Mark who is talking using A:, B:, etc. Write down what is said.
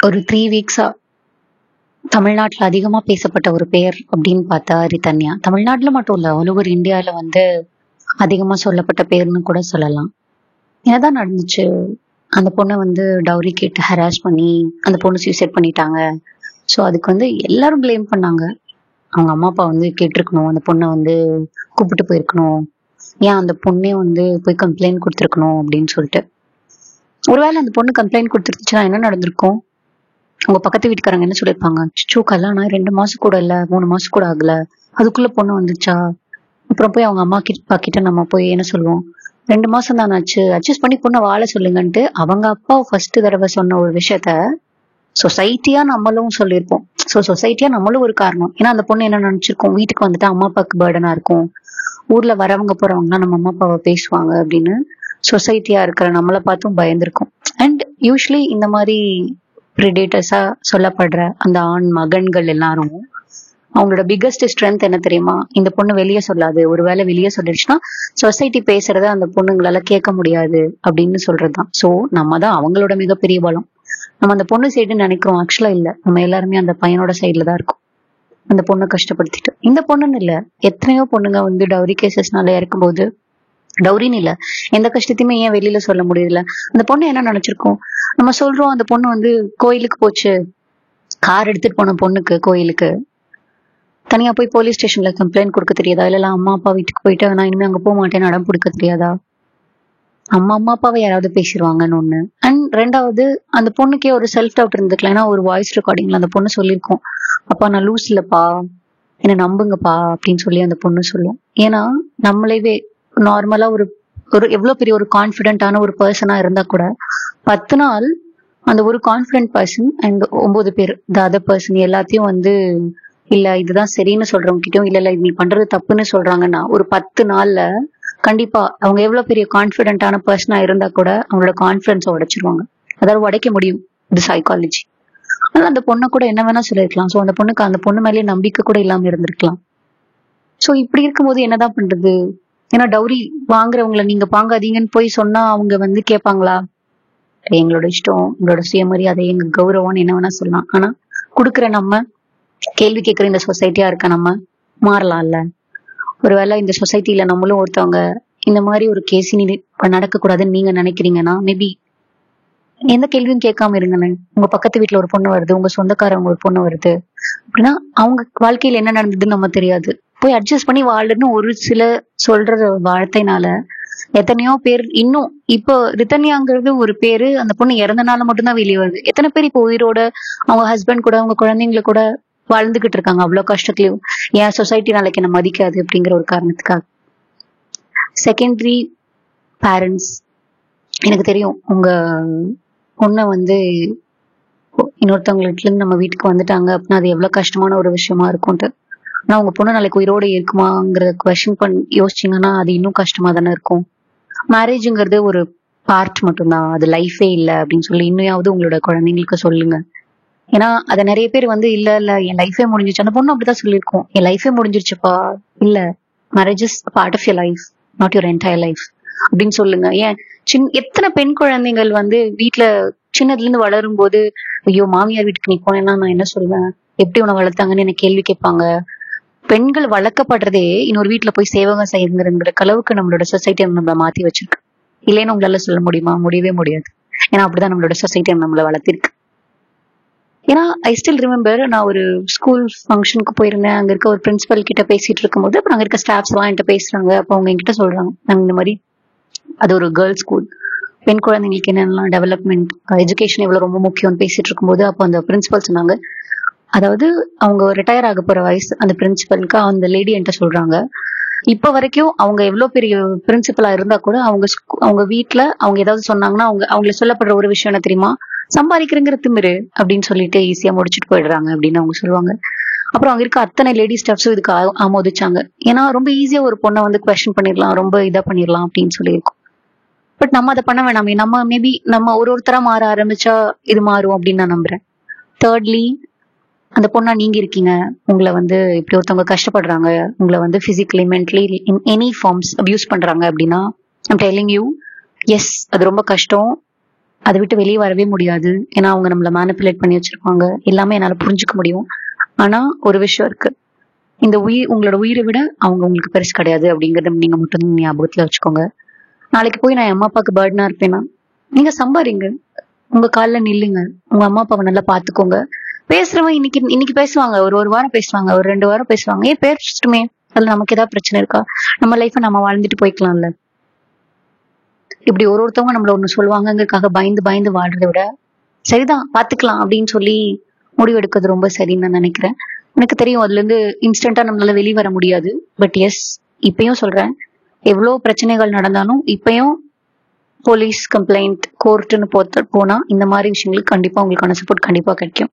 A: ஒரு 3 வீக்ஸா தமிழ்நாட்டுல அதிகமா பேசப்பட்ட ஒரு பெயர் அப்படின்னு பார்த்தா ரிதன்யா. தமிழ்நாட்டுல மட்டும் இல்ல, ஆல் ஓவர் இந்தியால வந்து அதிகமா சொல்லப்பட்ட பேர்னு கூட சொல்லலாம். என்னதான் நடந்துச்சு? அந்த பொண்ணை வந்து டவுரி கேட்டு ஹராஸ் பண்ணி அந்த பொண்ணு சூசைட் பண்ணிட்டாங்க. ஸோ அதுக்கு வந்து எல்லாரும் ப்ளேம் பண்ணாங்க. அவங்க அம்மா அப்பா வந்து கேட்டிருக்கணும், அந்த பொண்ணை வந்து கூப்பிட்டு போயிருக்கணும், ஏன் அந்த பொண்ணே வந்து போய் கம்ப்ளைண்ட் கொடுத்துருக்கணும் அப்படின்னு சொல்லிட்டு. ஒருவேளை அந்த பொண்ணு கம்ப்ளைண்ட் கொடுத்துருந்துச்சுன்னா என்ன நடந்திருக்கும்? உங்க பக்கத்து வீட்டுக்காரங்க என்ன சொல்லியிருப்பாங்க? சுச்சு கல்யாணம் 2 மாசம் கூட இல்ல, 3 மாசம் கூட ஆகல, அதுக்குள்ள பொண்ணு வந்துச்சா? அப்புறம் போய் அவங்க அம்மா கிட்ட நம்ம போய் என்ன சொல்லுவோம்? 2 மாசம் தான் ஆச்சு, அட்ஜஸ்ட் பண்ணி பொண்ணை வாழ சொல்லுங்கன்ட்டு அவங்க அப்பா ஃபர்ஸ்ட் தடவை சொன்ன ஒரு விஷயத்த சொசைட்டியா நம்மளும் சொல்லியிருப்போம். ஸோ சொசைட்டியா நம்மளும் ஒரு காரணம். ஏன்னா அந்த பொண்ணு என்ன நினைச்சிருக்கோம், வீட்டுக்கு வந்துட்டு அம்மா அப்பாவுக்கு பேர்டனா இருக்கும், ஊர்ல வரவங்க போறவங்கன்னா நம்ம அம்மா அப்பாவை பேசுவாங்க அப்படின்னு சொசைட்டியா இருக்கிற நம்மளை பார்த்தும் பயந்துருக்கும். அண்ட் யூஸ்வலி இந்த மாதிரி ப்ரிடேட்டர்ஸா சொல்லப்படுற அந்த ஆண் மகன்கள் எல்லாரும் அவங்களோட பிக்கஸ்ட் ஸ்ட்ரென்த் என்ன தெரியுமா? இந்த பொண்ணு வெளியே சொல்லாது, ஒருவேளை வெளியே சொல்லிடுச்சுன்னா சொசைட்டி பேசுறத அந்த பொண்ணுங்களால கேட்க முடியாது அப்படின்னு சொல்றதுதான். ஸோ நம்ம தான் அவங்களோட மிகப்பெரிய பலம். நம்ம அந்த பொண்ணு சைடுன்னு நினைக்கிறோம், ஆக்சுவலா இல்ல, நம்ம எல்லாருமே அந்த பையனோட சைட்ல தான் இருக்கும். அந்த பொண்ணை கஷ்டப்படுத்திட்டு, இந்த பொண்ணுன்னு இல்ல, எத்தனையோ பொண்ணுங்க வந்து டவுரி கேசஸ்னால இருக்கும்போது, டவுரின்னு இல்ல, எந்த கஷ்டத்தையுமே ஏன் வெளியில சொல்ல முடியல? அந்த பொண்ணு என்ன நினைச்சிருக்கோம்? நம்ம சொல்றோம் அந்த பொண்ணு வந்து கோயிலுக்கு போச்சு, கார் எடுத்துட்டு போன பொண்ணுக்கு கோயிலுக்கு தனியா போய் போலீஸ் ஸ்டேஷன்ல கம்ப்ளைண்ட் கொடுக்க தெரியாதா? இல்ல அம்மா அப்பா வீட்டுக்கு போயிட்டு நான் இனிமே அங்க போக மாட்டேன்னு அடம் பிடிக்க தெரியாதா? அம்மா அப்பாவை யாராவது பேசிடுவாங்கன்னு ஒண்ணு. அண்ட் ரெண்டாவது, அந்த பொண்ணுக்கே ஒரு செல்ஃப் டவுட் இருந்துக்கலாம். ஏன்னா ஒரு வாய்ஸ் ரெக்கார்டிங்ல அந்த பொண்ணு சொல்லியிருக்கோம், அப்பா நான் லூஸ் இல்லப்பா, என்ன நம்புங்கப்பா அப்படின்னு சொல்லி அந்த பொண்ணு சொல்லும். ஏன்னா நம்மளவே நார்மலா ஒரு ஒரு எவ்வளவு பெரிய ஒரு கான்பிடென்டான ஒரு பர்சனா இருந்தா கூட 10 நாள் அந்த ஒரு கான்பிடென்ட் பர்சன் அண்ட் 9 பேர் த அதர் பர்சன் எல்லாத்தையும் வந்து இல்ல இதுதான் சரின்னு சொல்றவங்க கிட்டயும் இல்ல நீ பண்றது தப்புன்னு சொல்றாங்கன்னா ஒரு 10 நாள்ல கண்டிப்பா அவங்க எவ்வளவு பெரிய கான்பிடென்டான பர்சனா இருந்தா கூட அவங்களோட கான்பிடன்ஸை உடைச்சிருவாங்க. அதாவது உடைக்க முடியும், இது சைக்காலஜி. அதனால அந்த பொண்ணை கூட என்ன வேணா சொல்லிருக்கலாம். ஸோ அந்த பொண்ணுக்கு அந்த பொண்ணு மேலேயே நம்பிக்கை கூட இல்லாம இருந்திருக்கலாம். ஸோ இப்படி இருக்கும்போது என்னதான் பண்றது? ஏன்னா டவுரி வாங்குறவங்களை நீங்க வாங்காதீங்கன்னு போய் சொன்னா அவங்க வந்து கேட்பாங்களா? எங்களோட இஷ்டம், எங்களோட சுயமரியாதை, எங்க கௌரவம்னு என்ன வேணா சொல்லலாம். ஆனா கொடுக்குற நம்ம, கேள்வி கேட்கிற இந்த சொசைட்டியா இருக்க நம்ம மாறலாம்ல? ஒருவேளை இந்த சொசைட்டில நம்மளும் ஒருத்தவங்க இந்த மாதிரி ஒரு கேஸ் நடக்கக்கூடாதுன்னு நீங்க நினைக்கிறீங்கன்னா மேபி எந்த கேள்வியும் கேட்காம இருங்கன்னு. உங்க பக்கத்து வீட்டுல ஒரு பொண்ணு வருது, உங்க சொந்தக்காரவங்க ஒரு பொண்ணு வருது அப்படின்னா அவங்க வாழ்க்கையில என்ன நடந்ததுன்னு நம்ம தெரியாது, போய் அட்ஜஸ்ட் பண்ணி வாழணும்னு ஒரு சில சொல்ற வார்த்தைனால எத்தனையோ பேர் இன்னும் இப்போ ரிதன்யாங்கிறது ஒரு பேரு, அந்த பொண்ணு இறந்தனால மட்டும்தான் வெளியே வருது. எத்தனை பேர் இப்போ உயிரோட அவங்க ஹஸ்பண்ட் கூட அவங்க குழந்தைங்களை கூட வாழ்ந்துகிட்டு இருக்காங்க அவ்வளவு கஷ்டத்துலயும். ஏன் சொசைட்டி நாளைக்கு என்ன மதிக்காது அப்படிங்கிற ஒரு காரணத்துக்காக. செகண்டரி பேரண்ட்ஸ், எனக்கு தெரியும் உங்க பொண்ணை வந்து இன்னொருத்தவங்களுக்கு நம்ம வீட்டுக்கு வந்துட்டாங்க அப்படின்னா அது எவ்வளவு கஷ்டமான ஒரு விஷயமா இருக்கும்ட்டு. ஆனா உங்க பொண்ணு நாளைக்கு உயிரோட இருக்குமாங்கிற கொஸ்டின் யோசிச்சிங்கன்னா அது இன்னும் கஷ்டமா தானே இருக்கும். மேரேஜுங்கிறது ஒரு பார்ட் மட்டும்தான், அது லைஃபே இல்லை அப்படின்னு சொல்லி இன்னும் உங்களோட குழந்தைங்களுக்கு சொல்லுங்க. ஏன்னா அதை நிறைய பேர் வந்து இல்ல என் லைஃபே முடிஞ்சிருச்சு, அந்த பொண்ணு அப்படிதான் சொல்லியிருக்கோம், என் லைஃபே முடிஞ்சிருச்சுப்பா. இல்ல, marriage is part of your life, not your entire life அப்படின்னு சொல்லுங்க. ஏன் எத்தனை பெண் குழந்தைகள் வந்து வீட்டுல சின்னதுல இருந்து வளரும் போது ஐயோ மாமியார் வீட்டுக்கு நீ போனேன்னா நான் என்ன சொல்வேன், எப்படி உன்னை வளர்த்தாங்கன்னு எனக்கு கேள்வி கேட்பாங்க. பெண்கள் வளர்க்கப்படுறதே இன்னொரு வீட்டுல போய் சேவகம் செய்யுங்கிற அளவுக்கு நம்மளோட சொசைட்டி நம்மள மாத்தி வச்சிருக்கு. இல்லைன்னு உங்களால சொல்ல முடியுமா? முடியவே முடியாது. ஏன்னா அப்படிதான் நம்மளோட சொசைட்டி நம்மள வளர்த்திருக்கு. ஏன்னா ஐ ஸ்டில் ரிமெம்பர், நான் ஒரு ஸ்கூல் ஃபங்க்ஷனுக்கு போயிருந்தேன். அங்க இருக்க ஒரு பிரின்சிபல் கிட்ட பேசிட்டு இருக்கும்போது அப்புறம் அங்க இருக்க ஸ்டாஃப்ஸ் எல்லாம் என்கிட்ட பேசுறாங்க. அப்போ அவங்க என்கிட்ட சொல்றாங்க, நாங்க இந்த மாதிரி அது ஒரு கேர்ள்ஸ் ஸ்கூல், பெண் குழந்தைங்களுக்கு என்னென்னலாம் டெவலப்மெண்ட், எஜுகேஷன் எவ்வளவு ரொம்ப முக்கியம்னு பேசிட்டு இருக்கும்போது அப்போ அந்த பிரின்சிபல் சொன்னாங்க, அதாவது அவங்க ரிட்டையர் ஆக போற வயசு அந்த பிரின்சிபலுக்கு. அந்த லேடி என்கிட்ட சொல்றாங்க, இப்ப வரைக்கும் அவங்க எவ்வளவு பெரிய பிரின்சிபலா இருந்தா கூட அவங்க வீட்டுல அவங்க ஏதாவது சொன்னாங்கன்னா அவங்களை சொல்லப்படுற ஒரு விஷயம் என்ன தெரியுமா? சம்பாதிக்கிறங்கிற திமிரு அப்படின்னு சொல்லிட்டு ஈஸியா முடிச்சுட்டு போயிடுறாங்க அப்படின்னு அவங்க சொல்லுவாங்க. அப்புறம் அங்க இருக்க அத்தனை லேடி ஸ்டாஃப்ஸும் இதுக்கு ஆமோதிச்சாங்க. ஏன்னா ரொம்ப ஈஸியா ஒரு பொண்ணை வந்து குவெஸ்டின் பண்ணிடலாம், ரொம்ப இதா பண்ணிடலாம் அப்படின்னு சொல்லியிருக்கோம். பட் நம்ம அதை பண்ண வேணாமே, நம்ம மேபி நம்ம ஒருத்தரா மாற ஆரம்பிச்சா இது மாறும் அப்படின்னு நான் நம்புறேன். தேர்ட்லி, அந்த பொண்ணா நீங்க இருக்கீங்க, உங்களை வந்து இப்படி ஒருத்தவங்க கஷ்டப்படுறாங்க, உங்களை வந்து physically mentally in any forms abuse பண்றாங்க அப்படின்னா ஐம் டெல்லிங் யூ, எஸ் அது ரொம்ப கஷ்டம். அதை விட்டு வெளியே வரவே முடியாது. ஏன்னா அவங்க நம்மள மேனிப்புலேட் பண்ணி வச்சிருப்பாங்க. எல்லாமே என்னால புரிஞ்சுக்க முடியும். ஆனா ஒரு விஷயம் இருக்கு, இந்த உங்களோட உயிரை விட அவங்க உங்களுக்கு பெருசு கிடையாது அப்படிங்கறத நீங்க மட்டும் ஞாபகத்துல வச்சுக்கோங்க. நாளைக்கு போய் நான் என் அம்மா அப்பாவுக்கு பேர்டனா இருப்பேன்னா, நீங்க சம்பாரிங்க, உங்க கால்ல நில்லுங்க, உங்க அம்மா அப்பாவை நல்லா பாத்துக்கோங்க. பேசுறவங்க இன்னைக்கு இன்னைக்கு பேசுவாங்க, ஒரு வாரம் பேசுவாங்க, ஒரு 2 வாரம் பேசுவாங்க. ஏன் பேசிட்டுமே, அதுல நமக்கு ஏதாவது பிரச்சனை இருக்கா? நம்ம லைஃப நம்ம வாழ்ந்துட்டு போய்க்கலாம்ல. இப்படி ஒருத்தவங்க நம்மள ஒண்ணு சொல்லுவாங்கங்கிறதுக்காக பயந்து பயந்து வாழ்றதை விட, சரிதான் பாத்துக்கலாம் அப்படின்னு சொல்லி முடிவெடுக்கிறது ரொம்ப சரின்னு நான் நினைக்கிறேன். எனக்கு தெரியும் அதுல இருந்து இன்ஸ்டன்டா நம்மளால வெளியே வர முடியாது. பட் எஸ், இப்பயும் சொல்றேன், எவ்வளவு பிரச்சனைகள் நடந்தாலும் இப்பயும் போலீஸ் கம்ப்ளைண்ட் கோர்ட்டுன்னு போனா இந்த மாதிரி விஷயங்களுக்கு கண்டிப்பா உங்களுக்கான சப்போர்ட் கண்டிப்பா கிடைக்கும்.